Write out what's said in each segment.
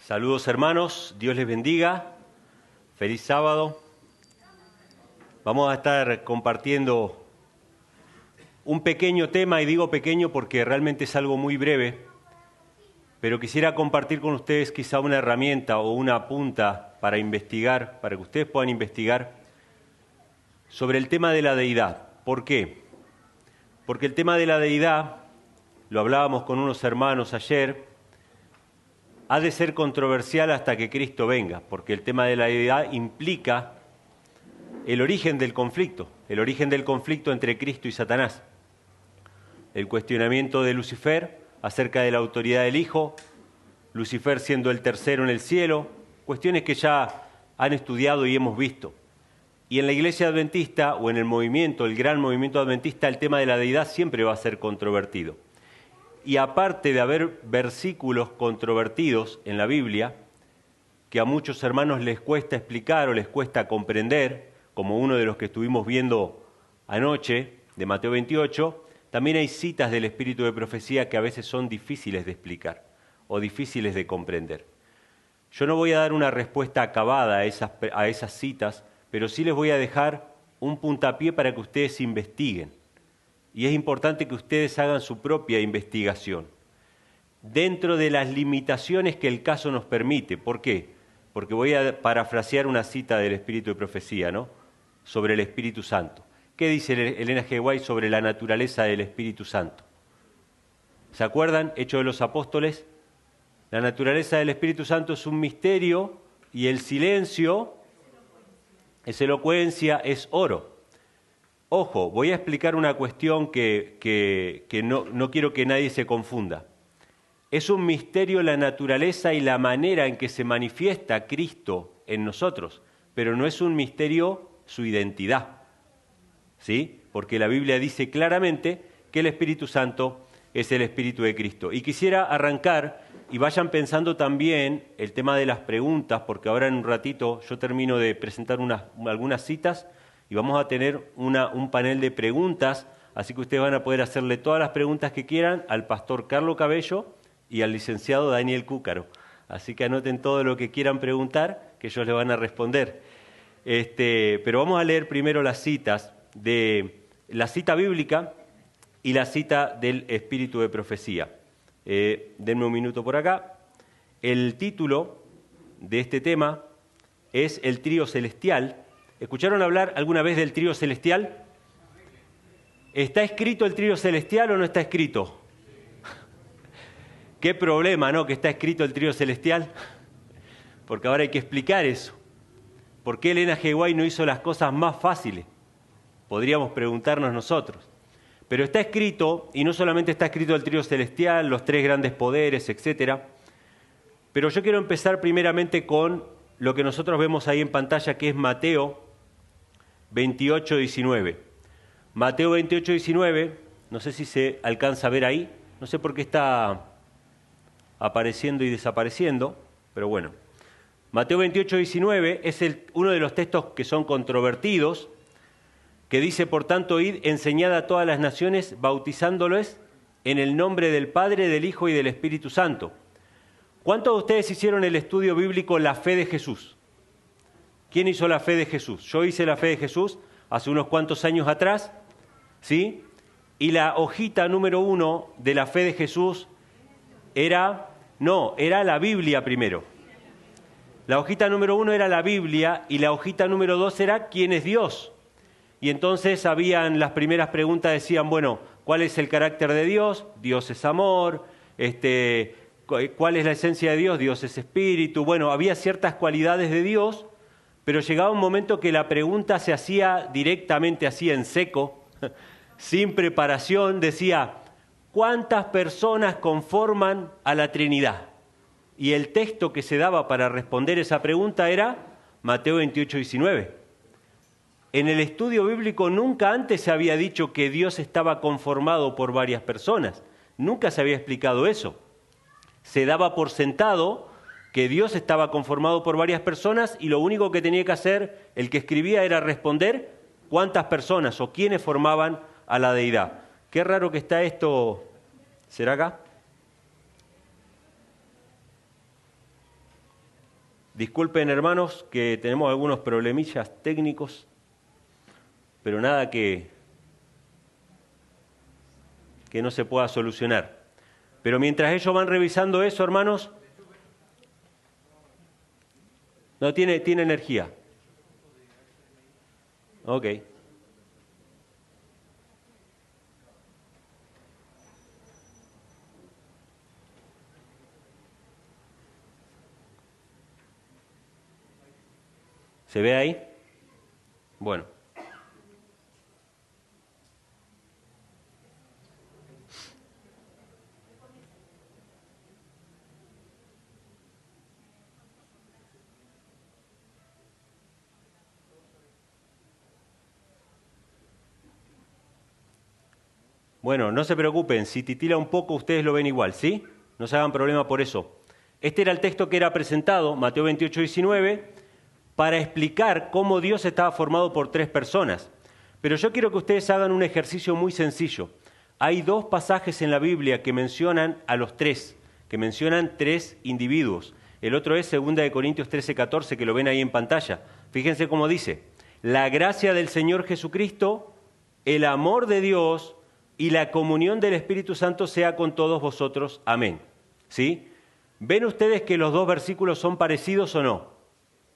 Saludos hermanos, Dios les bendiga, feliz sábado. Vamos a estar compartiendo un pequeño tema, y digo pequeño porque realmente es algo muy breve, pero quisiera compartir con ustedes quizá una herramienta o una punta para investigar, para que ustedes puedan investigar sobre el tema de la deidad. ¿Por qué? Porque el tema de la deidad, lo hablábamos con unos hermanos ayer, ha de ser controversial hasta que Cristo venga, porque el tema de la deidad implica el origen del conflicto entre Cristo y Satanás. El cuestionamiento de Lucifer acerca de la autoridad del Hijo, Lucifer siendo el tercero en el cielo, cuestiones que ya han estudiado y hemos visto. Y en la Iglesia Adventista, o en el gran movimiento adventista, el tema de la deidad siempre va a ser controvertido. Y aparte de haber versículos controvertidos en la Biblia, que a muchos hermanos les cuesta explicar o les cuesta comprender, como uno de los que estuvimos viendo anoche, de Mateo 28, también hay citas del espíritu de profecía que a veces son difíciles de explicar o difíciles de comprender. Yo no voy a dar una respuesta acabada a esas citas, pero sí les voy a dejar un puntapié para que ustedes investiguen. Y es importante que ustedes hagan su propia investigación, dentro de las limitaciones que el caso nos permite. ¿Por qué? Porque voy a parafrasear una cita del Espíritu de Profecía, ¿no? Sobre el Espíritu Santo. ¿Qué dice Elena G. White sobre la naturaleza del Espíritu Santo? ¿Se acuerdan? Hechos de los Apóstoles. La naturaleza del Espíritu Santo es un misterio y el silencio es elocuencia, es oro. Ojo, voy a explicar una cuestión que no quiero que nadie se confunda. Es un misterio la naturaleza y la manera en que se manifiesta Cristo en nosotros, pero no es un misterio su identidad, ¿sí? Porque la Biblia dice claramente que el Espíritu Santo es el Espíritu de Cristo. Y quisiera arrancar, y vayan pensando también el tema de las preguntas, porque ahora en un ratito yo termino de presentar algunas citas, y vamos a tener un panel de preguntas, así que ustedes van a poder hacerle todas las preguntas que quieran al pastor Carlos Cabello y al licenciado Daniel Cúcaro. Así que anoten todo lo que quieran preguntar, que ellos les van a responder. Pero vamos a leer primero las citas, de la cita bíblica y la cita del Espíritu de Profecía. Denme un minuto por acá. El título de este tema es el trío celestial. ¿Escucharon hablar alguna vez del trío celestial? ¿Está escrito el trío celestial o no está escrito? Qué problema, ¿no? Que está escrito el trío celestial. Porque ahora hay que explicar eso. ¿Por qué Elena G. White no hizo las cosas más fáciles? Podríamos preguntarnos nosotros. Pero está escrito, y no solamente está escrito el trío celestial, los tres grandes poderes, etc. Pero yo quiero empezar primeramente con lo que nosotros vemos ahí en pantalla, que es Mateo 28, 19. Mateo 28, 19, no sé si se alcanza a ver ahí, no sé por qué está apareciendo y desapareciendo, pero bueno. Mateo 28, 19 es uno de los textos que son controvertidos, que dice, por tanto, id, enseñad a todas las naciones, bautizándolos en el nombre del Padre, del Hijo y del Espíritu Santo. ¿Cuántos de ustedes hicieron el estudio bíblico La Fe de Jesús? ¿Quién hizo la fe de Jesús? Yo hice la fe de Jesús hace unos cuantos años atrás, ¿sí? Y la hojita número 1 de la fe de Jesús era la Biblia primero. La hojita número 1 era la Biblia y la hojita número 2 era ¿quién es Dios? Y entonces habían las primeras preguntas, decían, bueno, ¿cuál es el carácter de Dios? Dios es amor. ¿Cuál es la esencia de Dios? Dios es espíritu. Bueno, había ciertas cualidades de Dios, pero llegaba un momento que la pregunta se hacía directamente así en seco, sin preparación, decía, ¿cuántas personas conforman a la Trinidad? Y el texto que se daba para responder esa pregunta era Mateo 28, 19. En el estudio bíblico nunca antes se había dicho que Dios estaba conformado por varias personas, nunca se había explicado eso. Se daba por sentado que Dios estaba conformado por varias personas y lo único que tenía que hacer el que escribía era responder cuántas personas o quiénes formaban a la deidad. Qué raro que está esto. ¿Será acá? Disculpen, hermanos, que tenemos algunos problemillas técnicos, pero nada que no se pueda solucionar. Pero mientras ellos van revisando eso, hermanos, no tiene energía. Ok. ¿Se ve ahí? Bueno. Bueno, no se preocupen, si titila un poco ustedes lo ven igual, ¿sí? No se hagan problema por eso. Este era el texto que era presentado, Mateo 28, 19, para explicar cómo Dios estaba formado por tres personas. Pero yo quiero que ustedes hagan un ejercicio muy sencillo. Hay dos pasajes en la Biblia que mencionan a los tres, que mencionan tres individuos. El otro es 2 Corintios 13, 14, que lo ven ahí en pantalla. Fíjense cómo dice: la gracia del Señor Jesucristo, el amor de Dios y la comunión del Espíritu Santo sea con todos vosotros. Amén. ¿Sí? ¿Ven ustedes que los dos versículos son parecidos o no?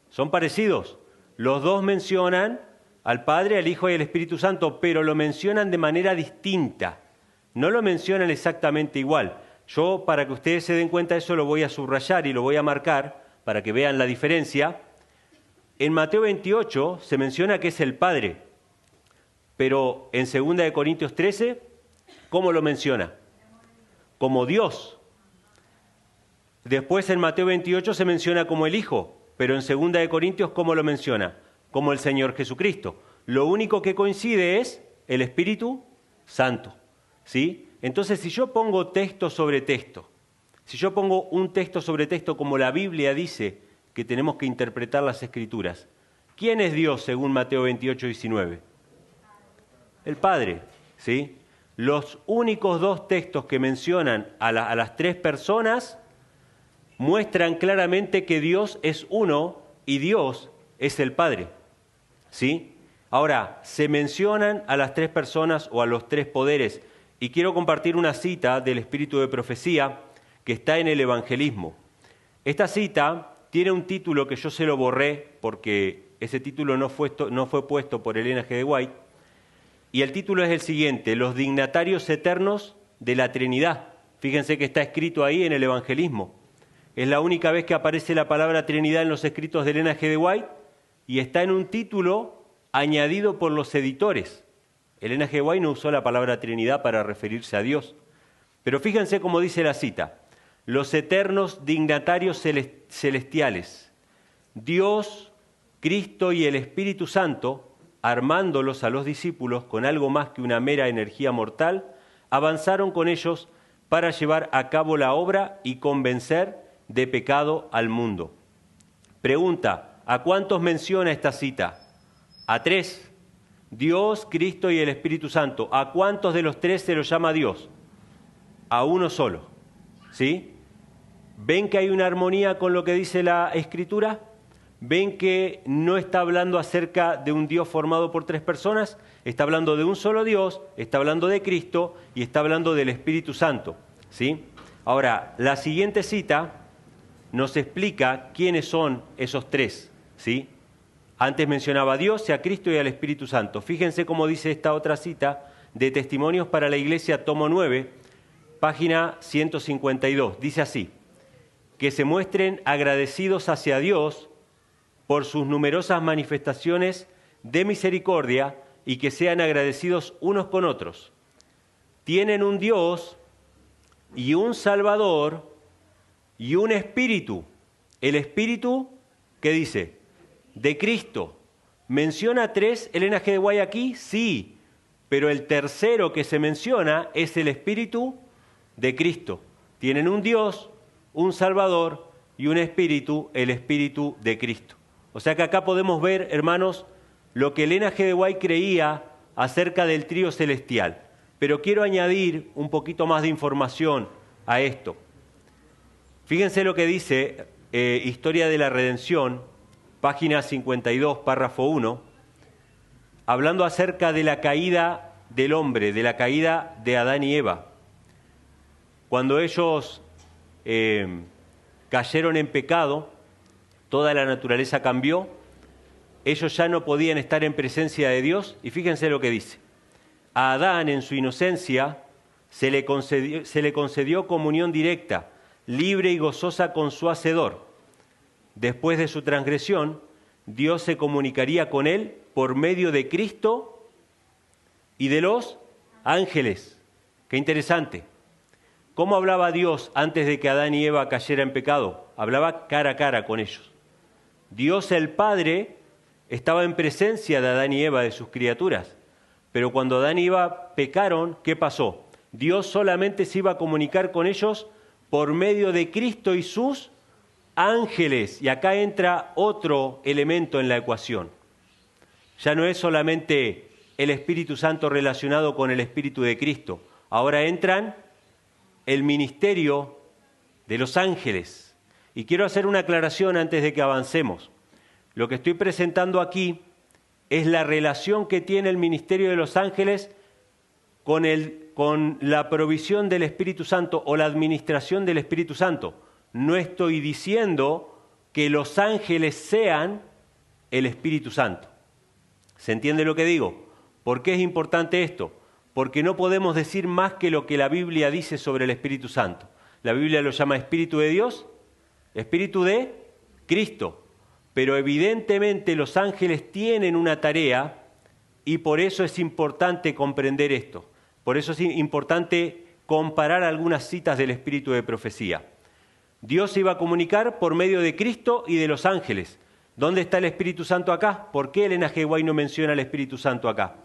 ¿Son parecidos? Los dos mencionan al Padre, al Hijo y al Espíritu Santo, pero lo mencionan de manera distinta. No lo mencionan exactamente igual. Yo, para que ustedes se den cuenta de eso, lo voy a subrayar y lo voy a marcar para que vean la diferencia. En Mateo 28 se menciona que es el Padre, pero en 2 Corintios 13, ¿cómo lo menciona? Como Dios. Después en Mateo 28 se menciona como el Hijo, pero en 2 Corintios, ¿cómo lo menciona? Como el Señor Jesucristo. Lo único que coincide es el Espíritu Santo, ¿sí? Entonces, si yo pongo texto sobre texto, si yo pongo un texto sobre texto como la Biblia dice que tenemos que interpretar las Escrituras, ¿quién es Dios según Mateo 28, 19? El Padre, ¿sí? Los únicos dos textos que mencionan a las tres personas muestran claramente que Dios es uno y Dios es el Padre, ¿sí? Ahora, se mencionan a las tres personas o a los tres poderes, y quiero compartir una cita del Espíritu de Profecía que está en el Evangelismo. Esta cita tiene un título que yo se lo borré porque ese título no fue puesto por Elena G. de White, y el título es el siguiente: los dignatarios eternos de la Trinidad. Fíjense que está escrito ahí en el Evangelismo. Es la única vez que aparece la palabra Trinidad en los escritos de Elena G. de White y está en un título añadido por los editores. Elena G. de White no usó la palabra Trinidad para referirse a Dios. Pero fíjense cómo dice la cita: los eternos dignatarios celestiales, Dios, Cristo y el Espíritu Santo, armándolos a los discípulos con algo más que una mera energía mortal, avanzaron con ellos para llevar a cabo la obra y convencer de pecado al mundo. Pregunta: ¿a cuántos menciona esta cita? A tres: Dios, Cristo y el Espíritu Santo. ¿A cuántos de los tres se los llama Dios? A uno solo, ¿sí? ¿Ven que hay una armonía con lo que dice la Escritura? ¿Ven que no está hablando acerca de un Dios formado por tres personas? Está hablando de un solo Dios, está hablando de Cristo y está hablando del Espíritu Santo, ¿sí? Ahora, la siguiente cita nos explica quiénes son esos tres, ¿sí? Antes mencionaba a Dios, a Cristo y al Espíritu Santo. Fíjense cómo dice esta otra cita de Testimonios para la Iglesia, tomo 9, página 152. Dice así: que se muestren agradecidos hacia Dios por sus numerosas manifestaciones de misericordia y que sean agradecidos unos con otros. Tienen un Dios y un Salvador y un Espíritu. El Espíritu, ¿qué dice? De Cristo. ¿Menciona tres Elena G. de White aquí? Sí, pero el tercero que se menciona es el Espíritu de Cristo. Tienen un Dios, un Salvador y un Espíritu, el Espíritu de Cristo. O sea que acá podemos ver, hermanos, lo que Elena G. de White creía acerca del trío celestial. Pero quiero añadir un poquito más de información a esto. Fíjense lo que dice Historia de la Redención, página 52, párrafo 1, hablando acerca de la caída del hombre, de la caída de Adán y Eva. Cuando ellos cayeron en pecado, toda la naturaleza cambió, ellos ya no podían estar en presencia de Dios, y fíjense lo que dice. A Adán, en su inocencia, se le concedió comunión directa, libre y gozosa con su Hacedor. Después de su transgresión, Dios se comunicaría con él por medio de Cristo y de los ángeles. Qué interesante. ¿Cómo hablaba Dios antes de que Adán y Eva cayeran en pecado? Hablaba cara a cara con ellos. Dios el Padre estaba en presencia de Adán y Eva, de sus criaturas. Pero cuando Adán y Eva pecaron, ¿qué pasó? Dios solamente se iba a comunicar con ellos por medio de Cristo y sus ángeles. Y acá entra otro elemento en la ecuación. Ya no es solamente el Espíritu Santo relacionado con el Espíritu de Cristo. Ahora entran el ministerio de los ángeles. Y quiero hacer una aclaración antes de que avancemos. Lo que estoy presentando aquí es la relación que tiene el ministerio de los ángeles con la provisión del Espíritu Santo o la administración del Espíritu Santo. No estoy diciendo que los ángeles sean el Espíritu Santo. ¿Se entiende lo que digo? ¿Por qué es importante esto? Porque no podemos decir más que lo que la Biblia dice sobre el Espíritu Santo. La Biblia lo llama Espíritu de Dios, Espíritu de Cristo. Pero evidentemente los ángeles tienen una tarea y por eso es importante comprender esto. Por eso es importante comparar algunas citas del Espíritu de profecía. Dios se iba a comunicar por medio de Cristo y de los ángeles. ¿Dónde está el Espíritu Santo acá? ¿Por qué Elena G. White no menciona el Espíritu Santo acá?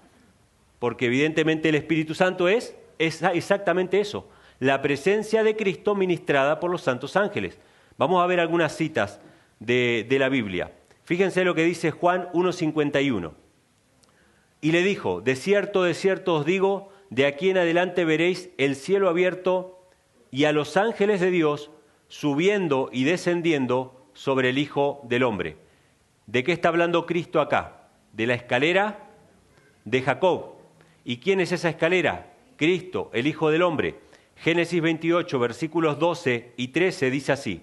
Porque evidentemente el Espíritu Santo es exactamente eso, la presencia de Cristo ministrada por los santos ángeles. Vamos a ver algunas citas de la Biblia. Fíjense lo que dice Juan 1:51. Y le dijo, de cierto os digo, de aquí en adelante veréis el cielo abierto y a los ángeles de Dios subiendo y descendiendo sobre el Hijo del Hombre. ¿De qué está hablando Cristo acá? De la escalera de Jacob. ¿Y quién es esa escalera? Cristo, el Hijo del Hombre. Génesis 28, versículos 12 y 13 dice así.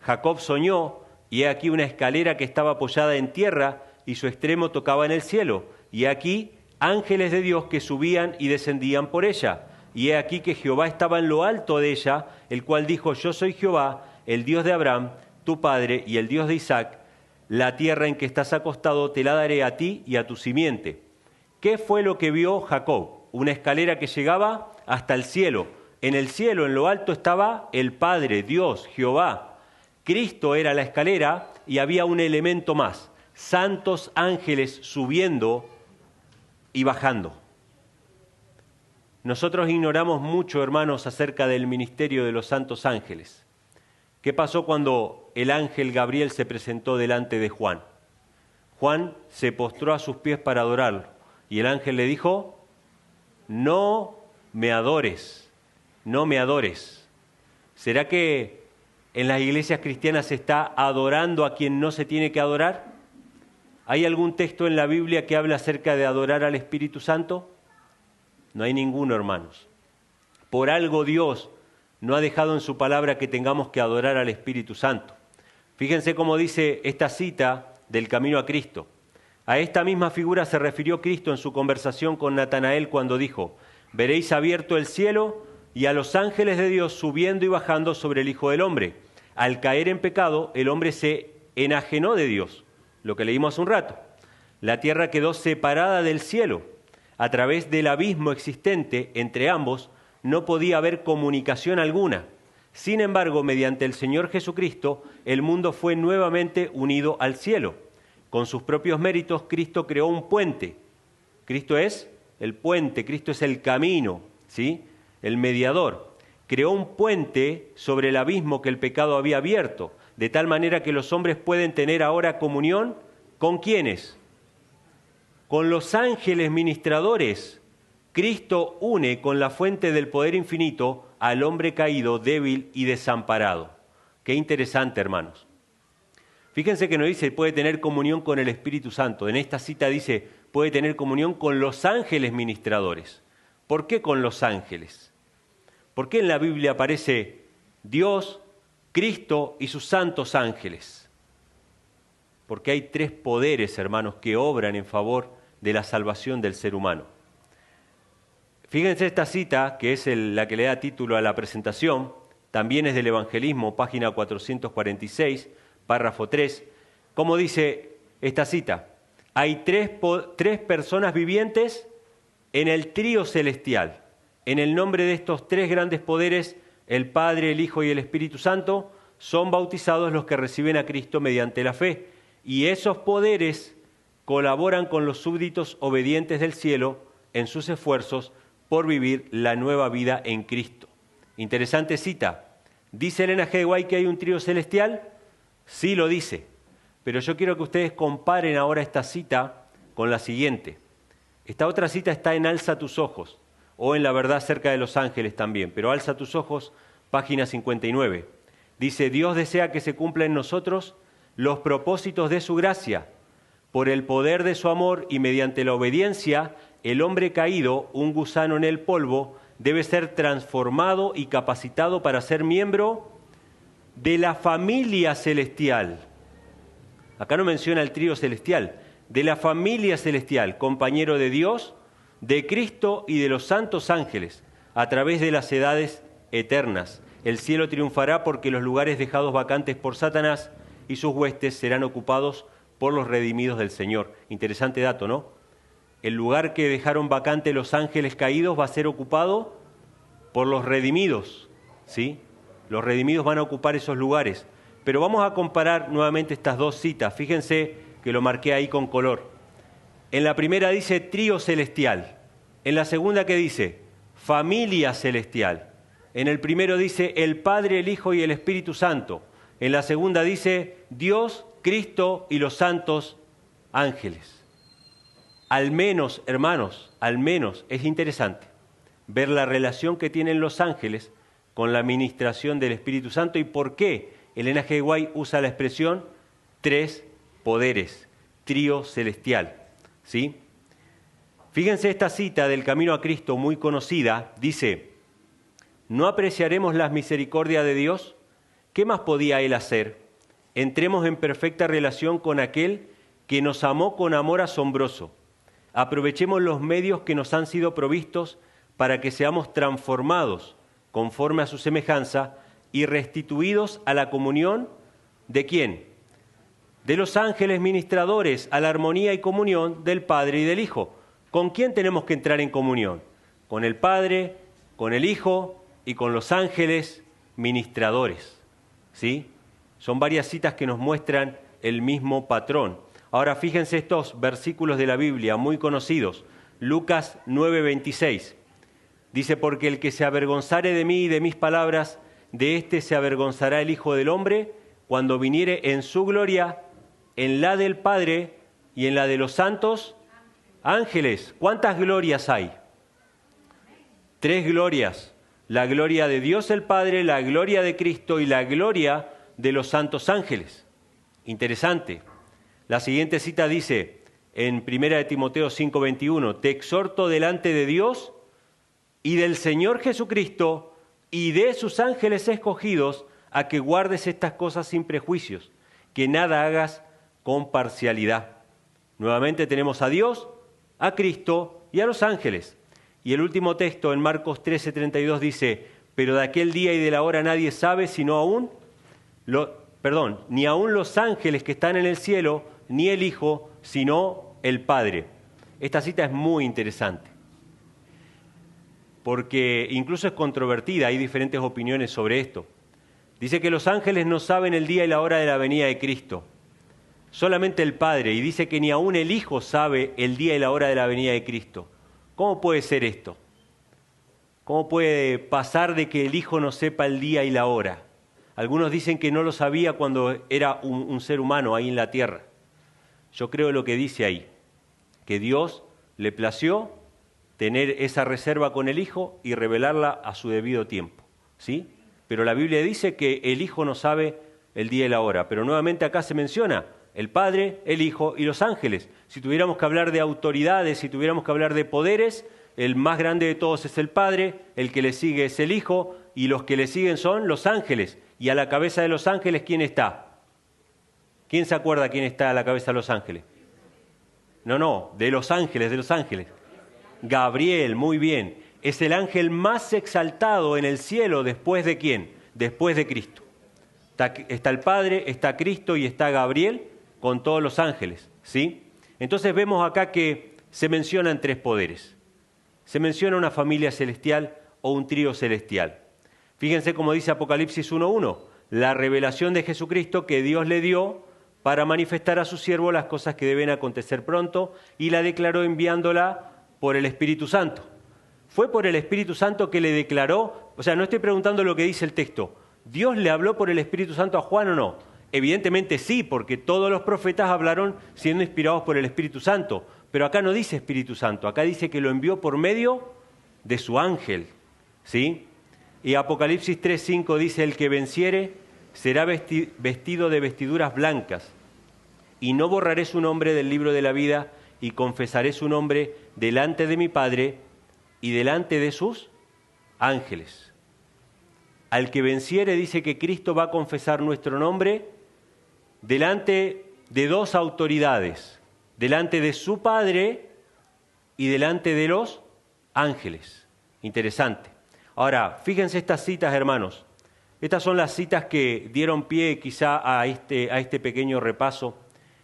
Jacob soñó, y he aquí una escalera que estaba apoyada en tierra, y su extremo tocaba en el cielo. Y he aquí ángeles de Dios que subían y descendían por ella. Y he aquí que Jehová estaba en lo alto de ella, el cual dijo, yo soy Jehová, el Dios de Abraham, tu padre, y el Dios de Isaac. La tierra en que estás acostado te la daré a ti y a tu simiente. ¿Qué fue lo que vio Jacob? Una escalera que llegaba hasta el cielo. En el cielo, en lo alto, estaba el Padre, Dios, Jehová. Cristo era la escalera y había un elemento más. Santos ángeles subiendo y bajando. Nosotros ignoramos mucho, hermanos, acerca del ministerio de los santos ángeles. ¿Qué pasó cuando el ángel Gabriel se presentó delante de Juan? Juan se postró a sus pies para adorarlo y el ángel le dijo, no me adores, no me adores. ¿Será que en las iglesias cristianas se está adorando a quien no se tiene que adorar? ¿Hay algún texto en la Biblia que habla acerca de adorar al Espíritu Santo? No hay ninguno, hermanos. Por algo Dios no ha dejado en su palabra que tengamos que adorar al Espíritu Santo. Fíjense cómo dice esta cita del Camino a Cristo. A esta misma figura se refirió Cristo en su conversación con Natanael cuando dijo, veréis abierto el cielo y a los ángeles de Dios subiendo y bajando sobre el Hijo del Hombre. Al caer en pecado, el hombre se enajenó de Dios, lo que leímos hace un rato. La tierra quedó separada del cielo. A través del abismo existente entre ambos, no podía haber comunicación alguna. Sin embargo, mediante el Señor Jesucristo, el mundo fue nuevamente unido al cielo. Con sus propios méritos, Cristo creó un puente. Cristo es el puente, Cristo es el camino, ¿sí? El mediador. Creó un puente sobre el abismo que el pecado había abierto, de tal manera que los hombres pueden tener ahora comunión ¿con quiénes? Con los ángeles ministradores. Cristo une con la fuente del poder infinito al hombre caído, débil y desamparado. Qué interesante, hermanos. Fíjense que no dice puede tener comunión con el Espíritu Santo. En esta cita dice puede tener comunión con los ángeles ministradores. ¿Por qué con los ángeles? ¿Por qué en la Biblia aparece Dios, Cristo y sus santos ángeles? Porque hay tres poderes, hermanos, que obran en favor de la salvación del ser humano. Fíjense esta cita, que es la que le da título a la presentación, también es del Evangelismo, página 446, párrafo 3. ¿Cómo dice esta cita? Hay tres personas vivientes en el trío celestial. En el nombre de estos tres grandes poderes, el Padre, el Hijo y el Espíritu Santo, son bautizados los que reciben a Cristo mediante la fe. Y esos poderes colaboran con los súbditos obedientes del cielo en sus esfuerzos por vivir la nueva vida en Cristo. Interesante cita. ¿Dice Elena G. White que hay un trío celestial? Sí lo dice. Pero yo quiero que ustedes comparen ahora esta cita con la siguiente. Esta otra cita está en Alza tus ojos, o en La verdad acerca de los ángeles también, pero Alza tus ojos, página 59. Dice, Dios desea que se cumplan en nosotros los propósitos de su gracia. Por el poder de su amor y mediante la obediencia, el hombre caído, un gusano en el polvo, debe ser transformado y capacitado para ser miembro de la familia celestial. Acá no menciona el trío celestial, de la familia celestial, compañero de Dios, de Cristo y de los santos ángeles, a través de las edades eternas. El cielo triunfará porque los lugares dejados vacantes por Satanás y sus huestes serán ocupados por los redimidos del Señor. Interesante dato, ¿no? El lugar que dejaron vacante los ángeles caídos va a ser ocupado por los redimidos, ¿sí? Los redimidos van a ocupar esos lugares. Pero vamos a comparar nuevamente estas dos citas. Fíjense que lo marqué ahí con color. En la primera dice trío celestial. En la segunda, ¿qué dice? Familia celestial. En el primero dice el Padre, el Hijo y el Espíritu Santo. En la segunda dice Dios, Cristo y los santos ángeles. Al menos, hermanos, al menos es interesante ver la relación que tienen los ángeles con la administración del Espíritu Santo y por qué Elena G. White usa la expresión tres poderes, trío celestial, ¿sí? Fíjense esta cita del Camino a Cristo muy conocida, dice, ¿no apreciaremos las misericordias de Dios? ¿Qué más podía Él hacer? Entremos en perfecta relación con aquel que nos amó con amor asombroso. Aprovechemos los medios que nos han sido provistos para que seamos transformados conforme a su semejanza y restituidos a la comunión ¿de quién? De los ángeles ministradores, a la armonía y comunión del Padre y del Hijo. ¿Con quién tenemos que entrar en comunión? Con el Padre, con el Hijo y con los ángeles ministradores. ¿Sí? Son varias citas que nos muestran el mismo patrón. Ahora fíjense estos versículos de la Biblia muy conocidos. Lucas 9:26. Dice, porque el que se avergonzare de mí y de mis palabras, de éste se avergonzará el Hijo del Hombre cuando viniere en su gloria, en la del Padre y en la de los santos ángeles. ¿Cuántas glorias hay? 3 glorias. La gloria de Dios el Padre, la gloria de Cristo y la gloria de los santos ángeles. Interesante. La siguiente cita dice en 1 Timoteo 5:21, te exhorto delante de Dios y del Señor Jesucristo y de sus ángeles escogidos a que guardes estas cosas sin prejuicios, que nada hagas con parcialidad. Nuevamente tenemos a Dios, a Cristo y a los ángeles. Y el último texto en Marcos 13:32 dice, pero de aquel día y de la hora nadie sabe, sino aún, ni aún los ángeles que están en el cielo, ni el Hijo, sino el Padre. Esta cita es muy interesante, porque incluso es controvertida, hay diferentes opiniones sobre esto. Dice que los ángeles no saben el día y la hora de la venida de Cristo, solamente el Padre, y dice que ni aún el Hijo sabe el día y la hora de la venida de Cristo. ¿Cómo puede ser esto? ¿Cómo puede pasar de que el Hijo no sepa el día y la hora? Algunos dicen que no lo sabía cuando era un ser humano ahí en la tierra. Yo creo lo que dice ahí, que Dios le plació tener esa reserva con el Hijo y revelarla a su debido tiempo, ¿sí? Pero la Biblia dice que el Hijo no sabe el día y la hora. Pero nuevamente acá se menciona el Padre, el Hijo y los ángeles. Si tuviéramos que hablar de autoridades, si tuviéramos que hablar de poderes, el más grande de todos es el Padre, el que le sigue es el Hijo, y los que le siguen son los ángeles. Y a la cabeza de los ángeles, ¿quién está? ¿Quién se acuerda quién está a la cabeza de los ángeles? No, de los ángeles. Gabriel, muy bien. Es el ángel más exaltado en el cielo después de ¿quién? Después de Cristo. Está el Padre, está Cristo y está Gabriel con todos los ángeles, ¿sí? Entonces vemos acá que se mencionan tres poderes. Se menciona una familia celestial o un trío celestial. Fíjense cómo dice Apocalipsis 1:1, la revelación de Jesucristo que Dios le dio para manifestar a su siervo las cosas que deben acontecer pronto, y la declaró enviándola por el Espíritu Santo. Fue por el Espíritu Santo que le declaró, o sea, no estoy preguntando lo que dice el texto, ¿Dios le habló por el Espíritu Santo a Juan o no? Evidentemente sí, porque todos los profetas hablaron siendo inspirados por el Espíritu Santo, pero acá no dice Espíritu Santo, acá dice que lo envió por medio de su ángel, ¿sí? Y Apocalipsis 3:5 dice, el que venciere será vestido de vestiduras blancas, y no borraré su nombre del libro de la vida, y confesaré su nombre delante de mi Padre y delante de sus ángeles. Al que venciere dice que Cristo va a confesar nuestro nombre delante de dos autoridades, delante de su Padre y delante de los ángeles. Interesante. Ahora, fíjense estas citas, hermanos. Estas son las citas que dieron pie quizá a este pequeño repaso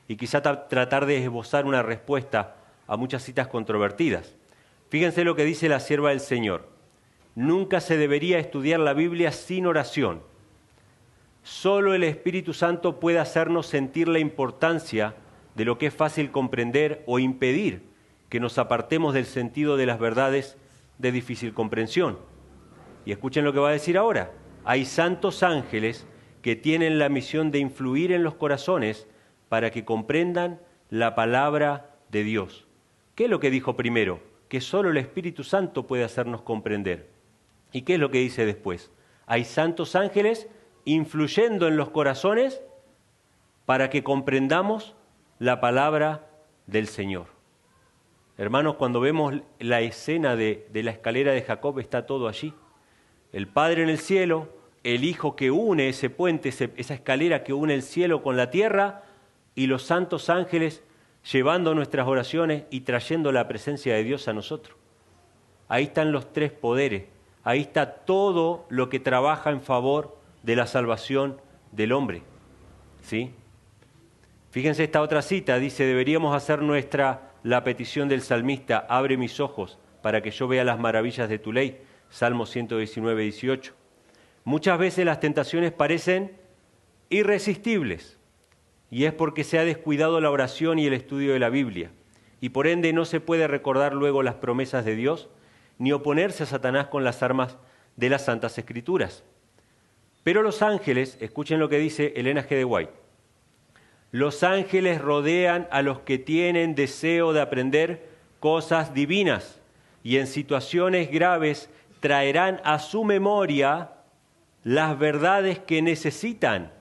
y quizá tratar de esbozar una respuesta a muchas citas controvertidas. Fíjense lo que dice la sierva del Señor. Nunca se debería estudiar la Biblia sin oración. Solo el Espíritu Santo puede hacernos sentir la importancia de lo que es fácil comprender o impedir que nos apartemos del sentido de las verdades de difícil comprensión. Y escuchen lo que va a decir ahora. Hay santos ángeles que tienen la misión de influir en los corazones para que comprendan la palabra de Dios. ¿Qué es lo que dijo primero? Que solo el Espíritu Santo puede hacernos comprender. ¿Y qué es lo que dice después? Hay santos ángeles influyendo en los corazones para que comprendamos la palabra del Señor. Hermanos, cuando vemos la escena de la escalera de Jacob, está todo allí. El Padre en el cielo, el Hijo que une ese puente, esa escalera que une el cielo con la tierra, y los santos ángeles llevando nuestras oraciones y trayendo la presencia de Dios a nosotros. Ahí están los tres poderes, ahí está todo lo que trabaja en favor de la salvación del hombre, ¿sí? Fíjense esta otra cita, dice, deberíamos hacer nuestra la petición del salmista, abre mis ojos para que yo vea las maravillas de tu ley, Salmo 119:18. Muchas veces las tentaciones parecen irresistibles y es porque se ha descuidado la oración y el estudio de la Biblia y por ende no se puede recordar luego las promesas de Dios ni oponerse a Satanás con las armas de las Santas Escrituras. Pero los ángeles, escuchen lo que dice Elena G. de White, los ángeles rodean a los que tienen deseo de aprender cosas divinas y en situaciones graves traerán a su memoria las verdades que necesitan.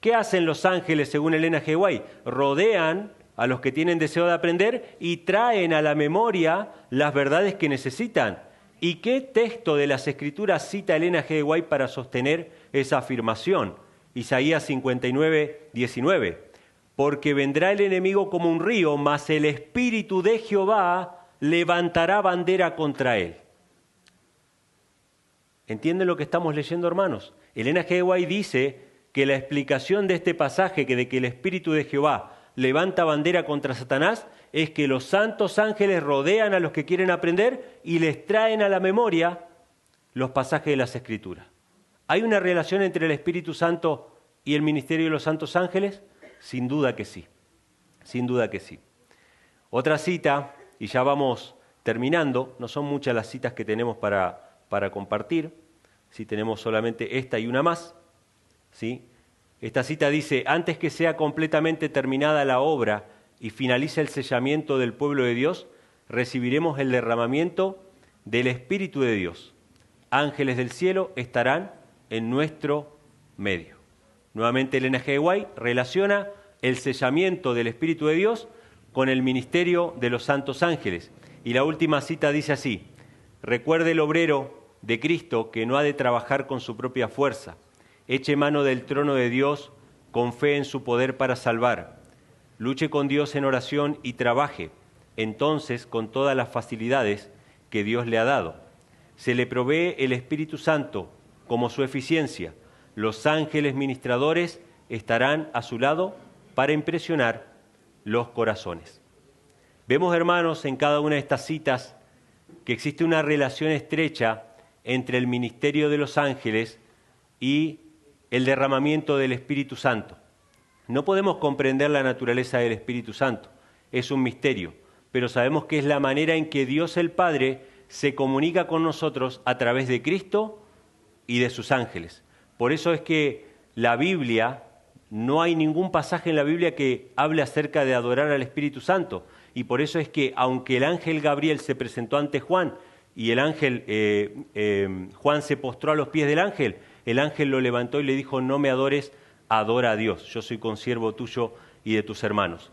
¿Qué hacen los ángeles según Elena G. White? Rodean a los que tienen deseo de aprender y traen a la memoria las verdades que necesitan. ¿Y qué texto de las Escrituras cita Elena G. White para sostener esa afirmación? Isaías 59:19. Porque vendrá el enemigo como un río, mas el Espíritu de Jehová levantará bandera contra él. ¿Entienden lo que estamos leyendo, hermanos? Elena G. White dice que la explicación de este pasaje, de que el Espíritu de Jehová levanta bandera contra Satanás, es que los santos ángeles rodean a los que quieren aprender y les traen a la memoria los pasajes de las Escrituras. ¿Hay una relación entre el Espíritu Santo y el ministerio de los santos ángeles? Sin duda que sí, sin duda que sí. Otra cita, y ya vamos terminando, no son muchas las citas que tenemos para compartir, si tenemos solamente esta y una más, ¿sí? Esta cita dice, antes que sea completamente terminada la obra y finalice el sellamiento del pueblo de Dios, recibiremos el derramamiento del Espíritu de Dios. Ángeles del cielo estarán en nuestro medio. Nuevamente Elena G. White relaciona el sellamiento del Espíritu de Dios con el ministerio de los santos ángeles. Y la última cita dice así: recuerde el obrero de Cristo que no ha de trabajar con su propia fuerza. Eche mano del trono de Dios con fe en su poder para salvar. Luche con Dios en oración y trabaje, entonces con todas las facilidades que Dios le ha dado. Se le provee el Espíritu Santo como su eficiencia. Los ángeles ministradores estarán a su lado para impresionar los corazones. Vemos, hermanos, en cada una de estas citas que existe una relación estrecha entre el ministerio de los ángeles y el derramamiento del Espíritu Santo. No podemos comprender la naturaleza del Espíritu Santo, es un misterio, pero sabemos que es la manera en que Dios el Padre se comunica con nosotros a través de Cristo y de sus ángeles. Por eso es que la Biblia, no hay ningún pasaje en la Biblia que hable acerca de adorar al Espíritu Santo, y por eso es que aunque el ángel Gabriel se presentó ante Juan y el ángel Juan se postró a los pies del ángel, el ángel lo levantó y le dijo: no me adores, adora a Dios, yo soy consiervo tuyo y de tus hermanos.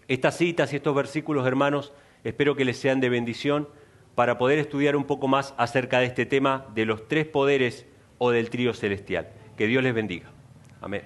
Estas citas y estos versículos, hermanos, espero que les sean de bendición para poder estudiar un poco más acerca de este tema de los tres poderes o del trío celestial. Que Dios les bendiga. Amén.